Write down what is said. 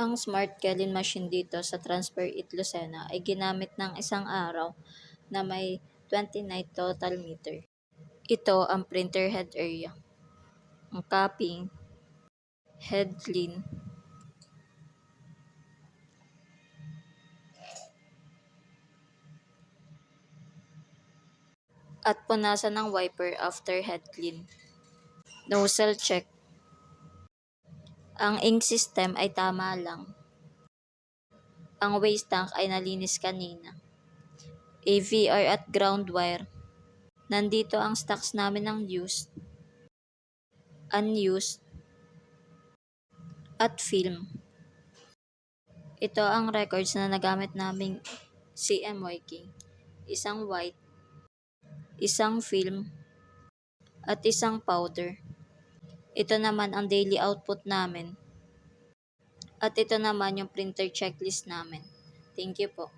Ang smart Kellen machine dito sa Transfer It Lucena ay ginamit ng isang araw na may 29 total meter. Ito ang printer head area, ang copying, head clean, at punasan ng wiper after head clean. Nozzle check. Ang ink system ay tama lang. Ang waste tank ay nalinis kanina. AVR at ground wire. Nandito ang stocks namin ng used, unused, at film. Ito ang records na nagamit naming CMY King. Isang white, isang film, at isang powder. Ito naman ang daily output namin. At ito naman yung printer checklist namin. Thank you po.